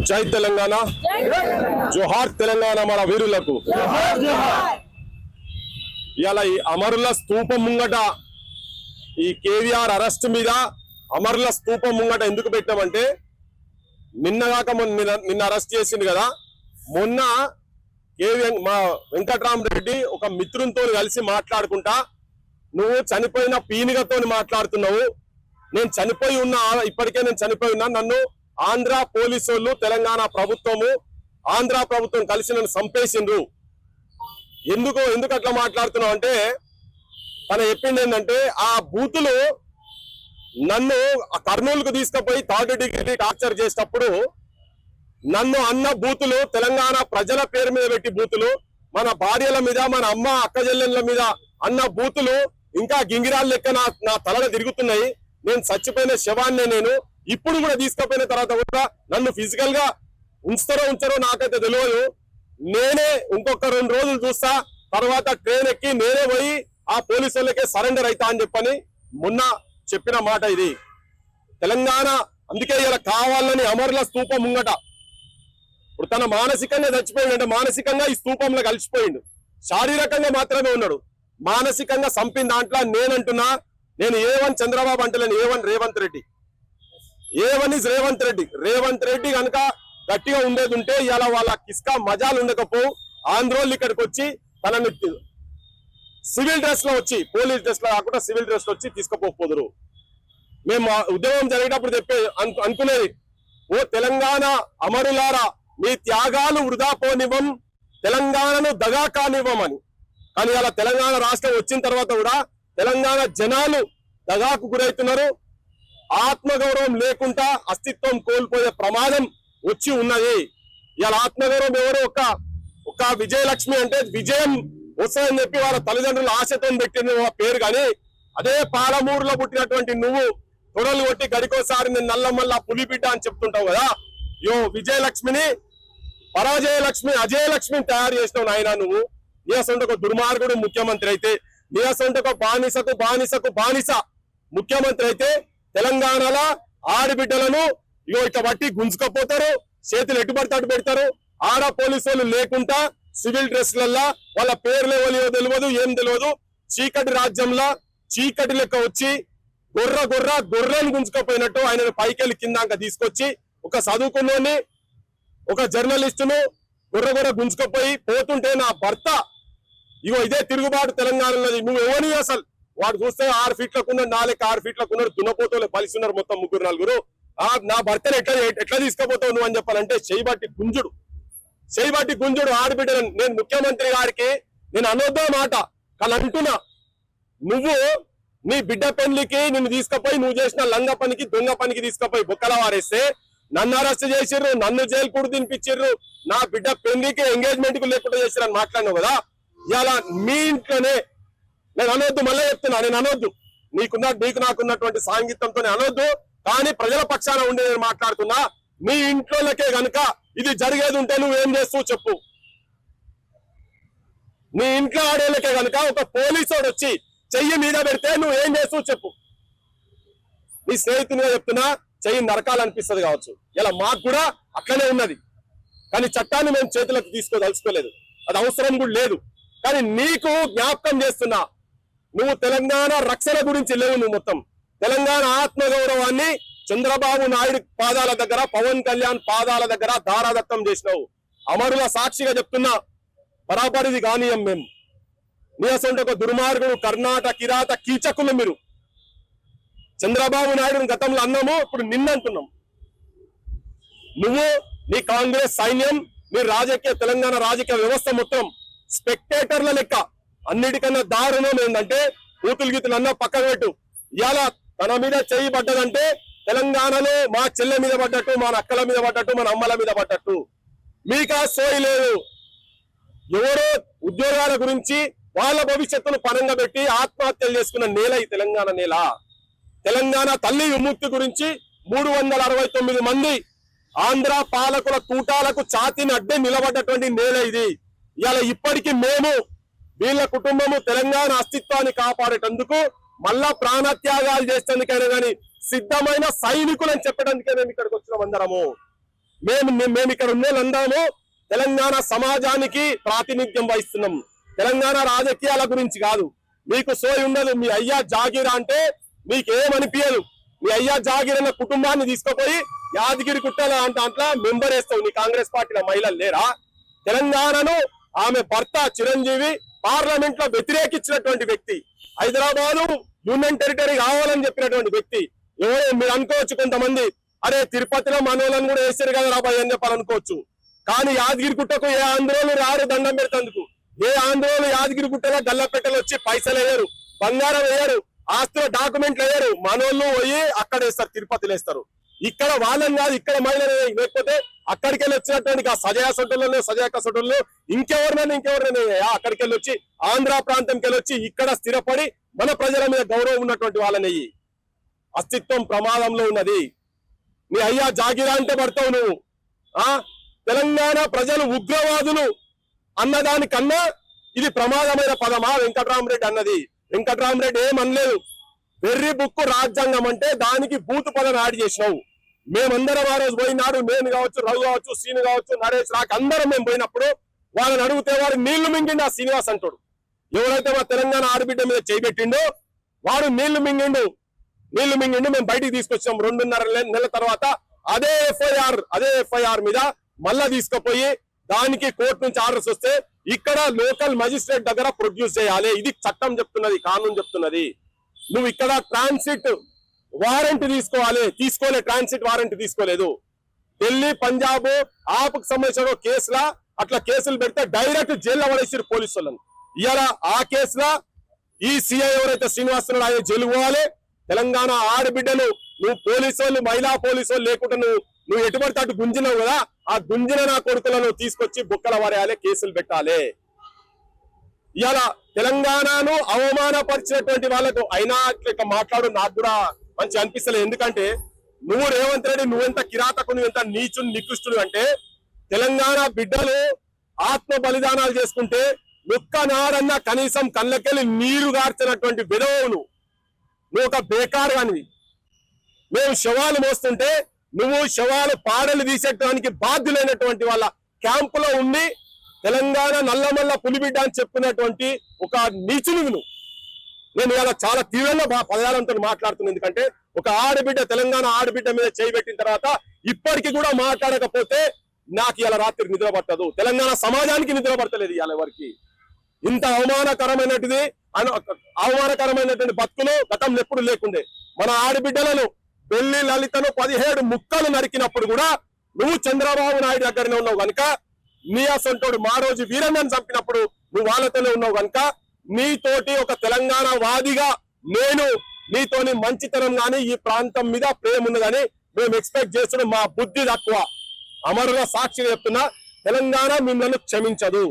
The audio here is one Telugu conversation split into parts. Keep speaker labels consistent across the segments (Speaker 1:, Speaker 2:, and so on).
Speaker 1: జై తెలంగాణ, జోహార్ తెలంగాణ మన వీరులకు. ఇవాళ ఈ అమరుల స్తూపం ముంగట ఈ కేవీఆర్ అరెస్ట్ మీద అమరుల స్తూపం ముంగట ఎందుకు పెట్టామంటే నిన్న అరెస్ట్ చేసింది కదా. మొన్న మా వెంకట్రామరెడ్డి ఒక మిత్రునితో కలిసి మాట్లాడుకుంటా, నువ్వు చనిపోయిన పీనిగతో మాట్లాడుతున్నావు, నేను చనిపోయి ఉన్నా, ఇప్పటికే నేను చనిపోయి ఉన్నా, నన్ను ఆంధ్ర పోలీసు వాళ్ళు తెలంగాణ ప్రభుత్వము ఆంధ్ర ప్రభుత్వం కలిసి నన్ను చంపేసిండ్రు, ఎందుకు అట్లా మాట్లాడుతున్నావు అంటే తన చెప్పింది ఏంటంటే ఆ బూతులు నన్ను కర్నూలుకు తీసుకుపోయి 3rd డిగ్రీ టార్చర్ చేసేటప్పుడు నన్ను అన్న బూతులు, తెలంగాణ ప్రజల పేరు మీద పెట్టి బూతులు, మన భార్యల మీద, మన అమ్మ అక్క చెల్లెళ్ళ మీద అన్న బూతులు ఇంకా గింగిరాల లెక్క నా తలలో తిరుగుతున్నాయి. నేను చచ్చిపోయిన శవాన్ని నేను ఇప్పుడు కూడా తీసుకుపోయిన తర్వాత కూడా నన్ను ఫిజికల్ గా ఉంచరో నాకైతే తెలియదు. నేనే ఇంకొక 2 రోజులు చూస్తా, తర్వాత ట్రైన్ ఎక్కి నేనే పోయి ఆ పోలీసు వాళ్ళకే సరెండర్ అవుతా అని చెప్పని మొన్న చెప్పిన మాట ఇది. తెలంగాణ అందుకే ఇలా కావాలని అమరుల స్తూపం ముంగట ఇప్పుడు తన మానసికంగా చచ్చిపోయిండు అంటే మానసికంగా ఈ స్తూపంలో కలిసిపోయిండు, శారీరకంగా మాత్రమే ఉన్నాడు. మానసికంగా చంపిన దాంట్లో నేనంటున్నా, నేను A1 చంద్రబాబు అంటలేను, A1 Revanth Reddy. A1 is Revanth Reddy కనుక గట్టిగా ఉండేది ఉంటే ఇలా వాళ్ళ కిస్కా మజాలు ఉండకపోవు. ఆంధ్రోళ్ళు ఇక్కడికి వచ్చి తనని సివిల్ డ్రెస్ లో వచ్చి, పోలీస్ డ్రెస్ లో కాకుండా సివిల్ డ్రెస్ లో వచ్చి తీసుకుపోదురు. మేము ఉద్యమం జరిగేటప్పుడు అనుకునేది, ఓ తెలంగాణ అమరులారా, మీ త్యాగాలు వృధా పోనివ్వం, తెలంగాణను దగా కానివ్వమని. కానీ అలా తెలంగాణ రాష్ట్రం వచ్చిన తర్వాత కూడా తెలంగాణ జనాలు దగాకు గురవుతున్నారు. ఆత్మగౌరవం లేకుండా అస్తిత్వం కోల్పోయే ప్రమాదం వచ్చి ఉన్నది. ఇలా ఆత్మగౌరవం ఎవరు ఒక విజయలక్ష్మి అంటే విజయం వస్తుందని చెప్పి వాళ్ళ తల్లిదండ్రులు ఆశతో పెట్టిన పేరు, కానీ అదే పాలమూరులో పుట్టినటువంటి నువ్వు తొడలు కొట్టి గడికోసారి నేను నల్లమల్ల పులిబిడ్డ అని చెప్తుంటావు కదా. విజయలక్ష్మిని పరాజయలక్ష్మి అజయలక్ష్మిని తయారు చేసినావు నాయన. నువ్వు నీ అసొంటి ఒక దుర్మార్గుడు ముఖ్యమంత్రి అయితే, నీ అసొంటి ఒక బానిస ముఖ్యమంత్రి అయితే తెలంగాణలో ఆడబిడ్డలను ఇట్లా బట్టి గుంజుకపోతారు, చేతులు ఎట్టుబడితే పెడతారు. ఆడ పోలీసు వాళ్ళు లేకుండా సివిల్ డ్రెస్లల్లా వాళ్ళ పేర్లు ఎవరియో తెలియదు, ఏం తెలియదు. చీకటి రాజ్యంలో చీకటి లెక్క వచ్చి గొర్రెను గుంజుకపోయినట్టు ఆయన పైకెళ్ళి కిందాక తీసుకొచ్చి ఒక చదువుకున్నోని, ఒక జర్నలిస్టును గొర్రె గుంజుకపోయి పోతుంటే నా భర్త ఇదే తిరుగుబాటు తెలంగాణలో. నువ్వు ఎవరి అసలు వాడు చూస్తే 6 ఫీట్లకు ఉన్నాడు, 6 ఫీట్లకు ఉన్నాడు, దున్నపోతలు కలిసి ఉన్నారు మొత్తం 3-4. నా భర్తను ఎట్లా తీసుకుపోతావు నువ్వు అని చెప్పాలంటే చేయబట్టి గుంజుడు ఆడబిడ్డలను. నేను ముఖ్యమంత్రి గారికి నేను అనొద్దా మాట, కానీ అంటున్నా, నువ్వు నీ బిడ్డ పెళ్లికి నిన్ను తీసుకుపోయి నువ్వు చేసిన లంగ పనికి దొంగ పనికి తీసుకుపోయి బొక్కల వారేస్తే నన్ను అరెస్ట్ చేసిర్రు, నన్ను జైలు కూడా తినిపించిర్రు, నా బిడ్డ పెళ్లికి ఎంగేజ్మెంట్ కు లేకుండా చేసిరని మాట్లాడినావు కదా. ఇలా మీ ఇంట్లోనే నేను అనొద్దు, మళ్ళీ చెప్తున్నా, నేను అనొద్దు, నీకు నాకున్నటువంటి సాంగీత్యంతో అనొద్దు, కానీ ప్రజల పక్షాన ఉండి నేను మాట్లాడుతున్నా. మీ ఇంట్లోకే గనుక ఇది జరిగేది ఉంటే నువ్వేం చేస్తూ చెప్పు. నీ ఇంట్లో ఆడేళ్ళకే గనుక ఒక పోలీసుడు వచ్చి చెయ్యి మీద పెడితే నువ్వేం చేస్తూ చెప్పు. నీ స్నేహితునిగా చెప్తున్నా, చెయ్యి నరకాలనిపిస్తుంది కావచ్చు. ఇలా మాకు కూడా అట్లనే ఉన్నది, కానీ చట్టాన్ని మేము చేతులకు తీసుకోదలుచుకోలేదు, అది అవసరం కూడా లేదు. కానీ నీకు జ్ఞాపకం చేస్తున్నా, నువ్వు తెలంగాణ రక్షణ గురించి లేవు. నువ్వు మొత్తం తెలంగాణ ఆత్మగౌరవాన్ని చంద్రబాబు నాయుడు పాదాల దగ్గర, పవన్ కళ్యాణ్ పాదాల దగ్గర దారాదత్తం చేసినావు. అమరుల సాక్షిగా చెప్తున్నా, బరాబరిది కానీయం మేము. నీ అసలు ఒక దుర్మార్గుడు, కర్ణాటక కిరాత కీచకులు మీరు. చంద్రబాబు నాయుడుని గతంలో అన్నాము, ఇప్పుడు నిన్నంటున్నాం. నువ్వు, నీ కాంగ్రెస్ సైన్యం, నీ తెలంగాణ రాజకీయ వ్యవస్థ మొత్తం స్పెక్టేటర్ల లెక్క. అన్నిటికన్నా దారుణం ఏంటంటే కూతులు గీతులు అన్నా పక్కన పెట్టు, ఇవాళ తన మీద చెయ్యి పడ్డదంటే తెలంగాణలో మా చెల్లె మీద పడ్డట్టు, మన అక్కల మీద పడ్డట్టు, మన అమ్మల మీద పడ్డట్టు. మీకా సోయి లేదు. ఎవరో ఉద్యోగాల గురించి వాళ్ళ భవిష్యత్తును పనంగా పెట్టి ఆత్మహత్యలు చేసుకున్న నేల ఈ తెలంగాణ నేల. తెలంగాణ తల్లి విముక్తి గురించి 369 మంది ఆంధ్ర పాలకుల తూటాలకు ఛాతీని అడ్డే నిలబడ్డటువంటి నేల ఇది. ఇవాళ ఇప్పటికీ మేము, వీళ్ళ కుటుంబము తెలంగాణ అస్తిత్వాన్ని కాపాడేటందుకు మళ్ళా ప్రాణత్యాగాలు చేసేందుకైనా కానీ సిద్ధమైన సైనికులని చెప్పడానికే మేము ఇక్కడికి వచ్చినాం అందరము. మేము ఇక్కడ ఉన్న వాళ్ళందరము తెలంగాణ సమాజానికి ప్రాతినిధ్యం వహిస్తున్నాం. తెలంగాణ రాజకీయాల గురించి కాదు. మీకు సోయి ఉండదు. మీ అయ్యా జాగీరా అంటే మీకేమనిపించదు. మీ అయ్యా జాగీర్ అన్న కుటుంబాన్ని తీసుకుపోయి యాదగిరి గుట్టల దాంట్లో మెంబర్ వేస్తావు. నీ కాంగ్రెస్ పార్టీల మహిళలు లేరా? తెలంగాణను ఆమె భర్త చిరంజీవి పార్లమెంట్ లో వ్యతిరేకించినటువంటి వ్యక్తి, హైదరాబాదు యూనియన్ టెరిటరీ కావాలని చెప్పినటువంటి వ్యక్తి. ఎవరు మీరు అనుకోవచ్చు కొంతమంది, అరే తిరుపతిలో మనోళ్ళని కూడా వేసారు కదా రాబాయ్ అని చెప్పాలనుకోవచ్చు. కానీ యాదగిరి గుట్టకు ఏ ఆంధ్రోలు రారు దండం పెడతందుకు. ఏ ఆంధ్రోలు యాదగిరి గుట్టలో గల్లపెట్టలు వచ్చి పైసలు వేయరు, బంగారం వేయరు, ఆస్తుల డాక్యుమెంట్లు వేయరు. మనోళ్ళు పోయి అక్కడ వేస్తారు, తిరుపతిలో వేస్తారు. ఇక్కడ వాళ్ళని కాదు, ఇక్కడ మహిళలు. లేకపోతే అక్కడికి వెళ్ళి వచ్చినటువంటి ఆ సజయ సొట్టల్లో సజయ కసొట్టల్లో ఇంకెవరినైనా అక్కడికి వెళ్ళి వచ్చి ఆంధ్ర ప్రాంతంకి వెళ్ళి వచ్చి ఇక్కడ స్థిరపడి మన ప్రజల మీద గౌరవం ఉన్నటువంటి వాళ్ళని అస్తిత్వం ప్రమాదంలో ఉన్నది. నీ అయ్యా జాగీరా అంటే పడతావు నువ్వు. తెలంగాణ ప్రజలు ఉగ్రవాదులు అన్నదానికన్నా ఇది ప్రమాదమైన పదమా వెంకట్రామరెడ్డి అన్నది? వెంకట్రామరెడ్డి ఏమనలేదు. వెర్రి బుక్కు రాజ్యాంగం అంటే దానికి బూతు పదం యాడ్ చేసినావు. మేమందరం ఆ రోజు పోయినాడు, నేను కావచ్చు, రఘు కావచ్చు, శ్రీను కావచ్చు, నరేష్ రాక్ అందరం మేము పోయినప్పుడు వాళ్ళని అడిగితే వాడు నీళ్లు మింగిండు. ఆ శ్రీనివాస్ అంటాడు, ఎవరైతే మా తెలంగాణ ఆడబిడ్డ మీద చేయబెట్టిండో వాడు నీళ్లు మింగిండు. మేము బయటికి తీసుకొచ్చాం. 2.5 నెలల తర్వాత అదే ఎఫ్ఐఆర్ మీద మళ్ళా తీసుకుపోయి దానికి కోర్టు నుంచి ఆర్డర్స్ వస్తే ఇక్కడ లోకల్ మజిస్ట్రేట్ దగ్గర ప్రొడ్యూస్ చేయాలి. ఇది చట్టం చెప్తున్నది, కానూన్ చెప్తున్నది. నువ్వు ఇక్కడ ట్రాన్సిట్ వారెంట్ తీసుకోలే ట్రాన్సిట్ వారెంట్ తీసుకోలేదు. ఢిల్లీ, పంజాబ్ ఆపుకు సంబంధించిన కేసులా అట్లా కేసులు పెడితే డైరెక్ట్ జైల్లో పడేసారు పోలీసు వాళ్ళని. ఇవాళ ఆ కేసులా ఈ సిఐ ఎవరైతే శ్రీనివాసరావు ఆయన జైలు పోవాలి. తెలంగాణ ఆడబిడ్డలు నువ్వు పోలీసు వాళ్ళు, మహిళా పోలీసు వాళ్ళు లేకుండా నువ్వు ఎటుపడితే అటు గుంజినావు కదా, ఆ గుంజిన నా కొడుకులను తీసుకొచ్చి బుక్కల వరేయాలి, కేసులు పెట్టాలి. ఇవాళ తెలంగాణను అవమానపరిచినటువంటి వాళ్ళకు అయినా ఇట్లా మాట్లాడు నాకు కూడా మంచి అనిపిస్తలేదు. ఎందుకంటే నువ్వు రేవంత్ రెడ్డి నువ్వెంత కిరాతకుడు, ఎంత నీచుడు నికృష్టుడు అంటే తెలంగాణ బిడ్డలు ఆత్మ బలిదానాలు చేసుకుంటే ఒక్కనాడన్నా కనీసం కళ్ళకెళ్ళి నీరు గార్చినటువంటి విధవును నువ్వు ఒక బేకారు కానివి. మేము శవాలు మోస్తుంటే నువ్వు శవాలు పాడలు తీసేటానికి బాధ్యులైనటువంటి వాళ్ళ క్యాంపులో ఉండి తెలంగాణ నల్లమల్ల పులిబిడ్డ అని చెప్పుకున్నటువంటి ఒక నీచుని నేను ఇలా చాలా తీవ్రంగా పదాలంతో మాట్లాడుతున్నాను. ఎందుకంటే ఒక ఆడబిడ్డ, తెలంగాణ ఆడబిడ్డ మీద చేయబెట్టిన తర్వాత ఇప్పటికీ కూడా మాట్లాడకపోతే నాకు ఇలా రాత్రి నిద్ర పట్టదు. తెలంగాణ సమాజానికి నిద్ర పట్టలేదు ఇవాళ ఎవరికి. ఇంత అవమానకరమైనటువంటి బతుకులు గతంలో ఎప్పుడు లేకుండే. మన ఆడబిడ్డలను బెల్లి లలితను 17 ముక్కలు నరికినప్పుడు కూడా నువ్వు చంద్రబాబు నాయుడు దగ్గరనే ఉన్నావు కనుక, నీ అసంటోడు మా రోజు వీరన్నను చంపినప్పుడు నువ్వు వాళ్ళతోనే ఉన్నావు కనుక, నీతోటి ఒక తెలంగాణ వాదిగా నేను నీతోని మంచితనం గాని ఈ ప్రాంతం మీద ప్రేమ ఉన్నదని మేము ఎక్స్పెక్ట్ చేస్తున్నాం. మా బుద్ధి తక్కువ. అమరుల సాక్షిగా చెప్తున్నా, తెలంగాణ మిమ్మల్ని క్షమించదు.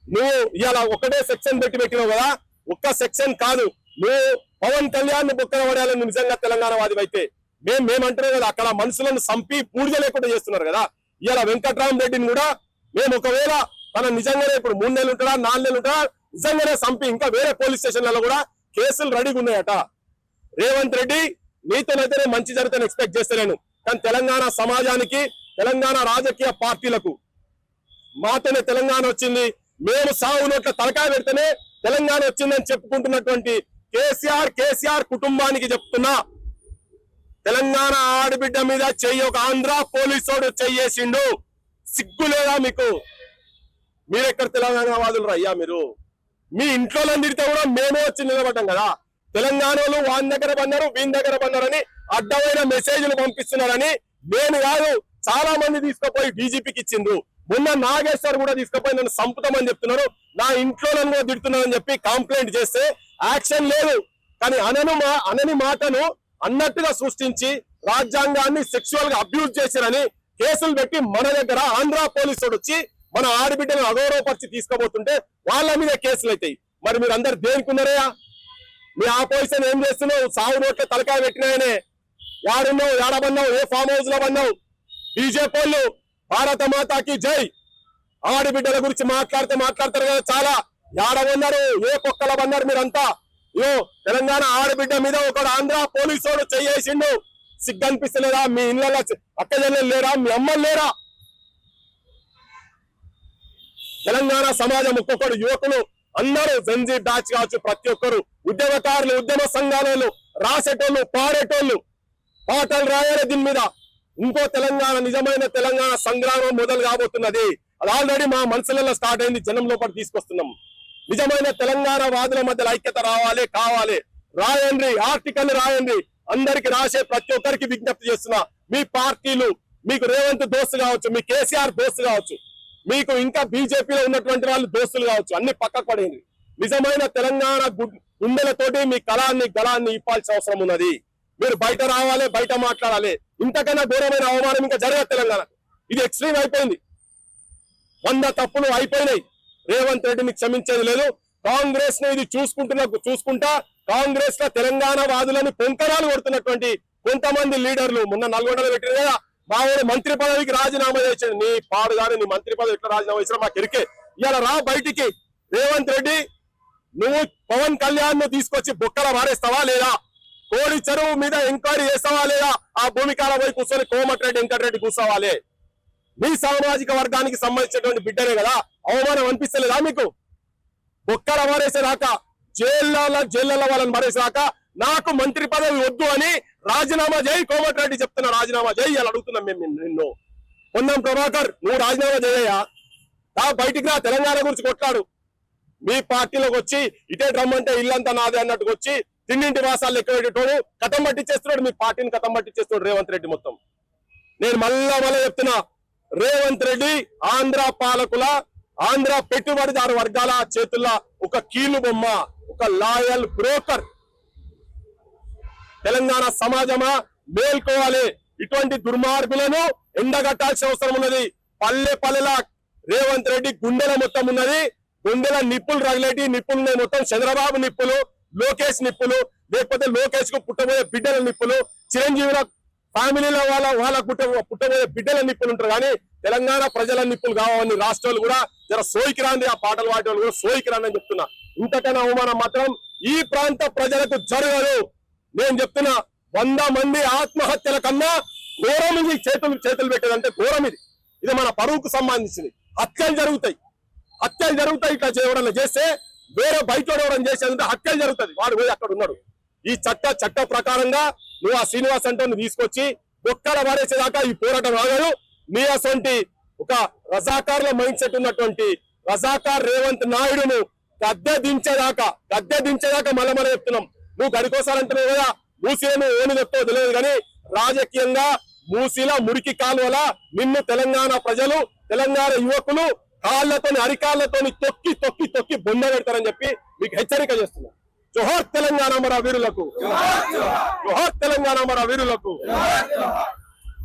Speaker 1: నువ్వు ఇవాళ ఒకటే సెక్షన్ పెట్టినావు కదా, ఒక్క సెక్షన్ కాదు. నువ్వు పవన్ కళ్యాణ్ బుక్కన పడేయాలని నువ్వు నిజంగా తెలంగాణ వాది అయితే మేమంటున్నాం కదా, అక్కడ మనుషులను చంపి పూడిగా లేకుండా చేస్తున్నారు కదా. ఇవాళ వెంకట్రామరెడ్డిని కూడా మేము ఒకవేళ తన నిజంగానే ఇప్పుడు 3 నెలలు ఉంటాడా 4 నెలలు ఉంటాడా నిజంగానే చంపి ఇంకా వేరే పోలీస్ స్టేషన్లలో కూడా కేసులు రెడీగా ఉన్నాయట. రేవంత్ రెడ్డి నీతోనైతే మంచి జరుగుతాను ఎక్స్పెక్ట్ చేస్తలేను. కానీ తెలంగాణ సమాజానికి, తెలంగాణ రాజకీయ పార్టీలకు మాతోనే తెలంగాణ వచ్చింది, మేము సాగు నోట్ల తలకాయ పెడితేనే తెలంగాణ వచ్చిందని చెప్పుకుంటున్నటువంటి కేసీఆర్ కుటుంబానికి చెప్తున్నా, తెలంగాణ ఆడబిడ్డ మీద చెయ్యి ఒక ఆంధ్ర పోలీసోడు చెయ్యేసిండు. సిగ్గు లేదా మీకు? మీరెక్కడ తెలంగాణ వాదులు అయ్యా? మీరు మీ ఇంట్లో తిడితే కూడా మేమే వచ్చి నిలబడ్డాం కదా. తెలంగాణలో వాని దగ్గర పన్నారు, వీని దగ్గర పన్నారని అడ్డమైన మెసేజ్లు పంపిస్తున్నారని నేను కాదు, చాలా మంది తీసుకుపోయి డీజీపీకి ఇచ్చిండ్రు. మొన్న నాగేశ్వర్ కూడా తీసుకుపోయి నన్ను చంపుతామని చెప్తున్నారు, నా ఇంట్లో నన్ను కూడా తిడుతున్నారని చెప్పి కంప్లైంట్ చేస్తే యాక్షన్ లేదు. కానీ అనని మాటను అన్నట్టుగా సృష్టించి రాజ్యాంగాన్ని సెక్సువల్ గా అబ్యూజ్ చేశారని కేసులు పెట్టి మన దగ్గర ఆంధ్ర పోలీసుడు వచ్చి మన ఆడబిడ్డను అగౌరవపరిచి తీసుకోబోతుంటే వాళ్ళ మీద కేసులు అవుతాయి. మరి మీరు అందరు దేనికున్నారయ్యా? మీ ఆపోజిషన్ ఏం చేస్తున్నావు? సాగు నోట్ల తలకాయ పెట్టినాయనే యాడున్నావు, ఏడబన్నావు, ఏ ఫామ్ హౌస్ లో బన్నావు? బీజేపీ వాళ్ళు భారత మాతాకి జై ఆడబిడ్డల గురించి మాట్లాడతారు కదా చాలా. ఏడబన్నారు, ఏ పొక్కల బన్నారు మీరంతా? తెలంగాణ ఆడబిడ్డ మీద ఒక ఆంధ్ర పోలీసోడు చెయ్యేసిండు. సిగ్గు అనిపిస్తలేదా? మీ ఇళ్ళలో అక్కజల్లెలు లేరా? మీ అమ్మలు లేరా? తెలంగాణ సమాజం ఒక్కొక్కరు యువకులు అందరూ జెన్జీ బ్యాచ్ కావచ్చు, ప్రతి ఒక్కరు ఉద్యమకారులు, ఉద్యమ సంఘాలలో రాసేటోళ్ళు, పాడేటోళ్ళు, పాటలు రాయాలి దీని మీద. ఇంకో తెలంగాణ, నిజమైన తెలంగాణ సంగ్రామం మొదలు కాబోతున్నది. అది ఆల్రెడీ మా మనసులలో స్టార్ట్ అయింది, జనం లోపల తీసుకొస్తున్నాం. నిజమైన తెలంగాణ వాదుల మధ్యలో ఐక్యత రావాలి, కావాలి. రాయండి, ఆర్టికల్ రాయండి. అందరికి రాసే ప్రతి ఒక్కరికి విజ్ఞప్తి చేస్తున్నా, మీ పార్టీలు, మీకు రేవంత్ దోస్తు కావచ్చు, మీ కేసీఆర్ దోస్తు కావచ్చు, మీకు ఇంకా బీజేపీలో ఉన్నటువంటి వాళ్ళు దోస్తులు కావచ్చు, అన్ని పక్కకు పడేయండి. నిజమైన తెలంగాణ గుండెలతోటి మీ కళాన్ని గళాన్ని ఇప్పాల్సిన అవసరం ఉన్నది. మీరు బయట రావాలి, బయట మాట్లాడాలి. ఇంతకన్నా ఘోరమైన అవమానం ఇంకా జరగదు తెలంగాణకు. ఇది ఎక్స్ట్రీమ్ అయిపోయింది. 100 తప్పులు అయిపోయినాయి. రేవంత్ రెడ్డిని క్షమించేది లేదు. కాంగ్రెస్ ని ఇది చూసుకుంటా కాంగ్రెస్ లో తెలంగాణ వాదులను పొంకరాలు కొడుతున్నటువంటి కొంతమంది లీడర్లు మొన్న నల్గొండలో పెట్టిన కదా, మా ఊరు మంత్రి పదవికి రాజీనామా చేశాడు. నీ పాడు కానీ నీ మంత్రి పదవి ఎట్లా రాజీనామా చేసినా మాకు ఎరికే. ఇవాళ రా బయటికి. రేవంత్ రెడ్డి, నువ్వు పవన్ కళ్యాణ్ ను తీసుకొచ్చి బొక్కల మారేస్తావా లేదా? కోడి చెరువు మీద ఎంక్వైరీ చేస్తావా లేదా? ఆ భూమికాల పోయి కూర్చొని కోమటిరెడ్డి వెంకటరెడ్డి కూర్చోవాలి. మీ సామాజిక వర్గానికి సంబంధించినటువంటి బిడ్డనే కదా, అవమానం అనిపిస్తలేదా మీకు? బొక్కల మారేసేదాకా, జైళ్ళలో వాళ్ళని మారేసేదాకా నాకు మంత్రి పదవి వద్దు అని రాజీనామా చేయి. కోమటిరెడ్డి చెప్తున్నా, రాజీనామా చేయి అని అడుగుతున్నాం మేము నిన్ను. పొన్నం ప్రభాకర్, నువ్వు రాజీనామా చేయయ్యా, బయటికి రా, తెలంగాణ గురించి కొట్లాడు. మీ పార్టీలోకి వచ్చి ఇటే రమ్మంటే ఇల్లంతా నాదే అన్నట్టుకు వచ్చి తిన్నింటి వాసాలు ఎక్కువ పెట్టేటోడు కథం పట్టించేస్తున్నాడు. మీ పార్టీని కథం పట్టించేస్తున్నాడు రేవంత్ రెడ్డి మొత్తం. నేను మళ్ళా చెప్తున్నా, రేవంత్ రెడ్డి ఆంధ్ర పాలకుల, ఆంధ్ర పెట్టుబడిదారు వర్గాల చేతుల్లో ఒక కీలు బొమ్మ, ఒక లాయల్ బ్రోకర్. తెలంగాణ సమాజమా మేల్కోవాలి. ఇటువంటి దుర్మార్గులను ఎండగట్టాల్సిన అవసరం ఉన్నది. పల్లెలా రేవంత్ రెడ్డి గుండెల మొత్తం ఉన్నది. గుండెల నిప్పులు రగిలేటి నిప్పులు మొత్తం చంద్రబాబు నిప్పులు, లోకేష్ నిప్పులు, లేకపోతే లోకేష్ కు పుట్టబోయే బిడ్డల నిప్పులు, చిరంజీవుల ఫ్యామిలీలో వాళ్ళ పుట్టబోయే బిడ్డల నిప్పులు ఉంటారు. కానీ తెలంగాణ ప్రజల నిప్పులు కావాలని రాష్ట్రాలు కూడా జర సోయికి రాండి. ఆ పాటలు పాడే వాళ్ళు కూడా సోయికి రాండి అని చెప్తున్నా. ఇంతకన్నా అవమానం మాత్రం ఈ ప్రాంత ప్రజలకు జరగదు. నేను చెప్తున్నా, 100 మంది ఆత్మహత్యల కన్నా ఘోరం ఇది. చేతులు పెట్టేదంటే ఘోరం ఇది. ఇది మన పరువుకు సంబంధించింది. హత్యలు జరుగుతాయి. ఇట్లా ఎవరన్నా చేస్తే, వేరే బయట ఎవరైనా చేసేదంటే హత్యలు జరుగుతుంది. వాడు పోయి అక్కడ ఉన్నాడు. ఈ చట్ట ప్రకారంగా నువ్వు ఆ శ్రీనివాస్ అంటే తీసుకొచ్చి బొక్కల వారేసేదాకా ఈ పోరాటం ఆగదు. నీ అసొంటి ఒక రజాకార్ల మైండ్ సెట్ ఉన్నటువంటి రజాకార్ రేవంత్ నాయుడును గద్దె దించేదాకా మళ్ళీ చెప్తున్నాం. నువ్వు గడికోసారంటున్నావు కదా, మూసీలను ఓని చెప్తావు తెలియదు కానీ రాజకీయంగా మూసీల మురికి కాలువల నిన్ను తెలంగాణ ప్రజలు, తెలంగాణ యువకులు కాళ్లతోని, అరికాళ్లతోని తొక్కి బొంద పెడతారని చెప్పి మీకు హెచ్చరిక చేస్తున్నా. జోహార్ తెలంగాణ మన వీరులకు, జోహార్ తెలంగాణ మన వీరులకు.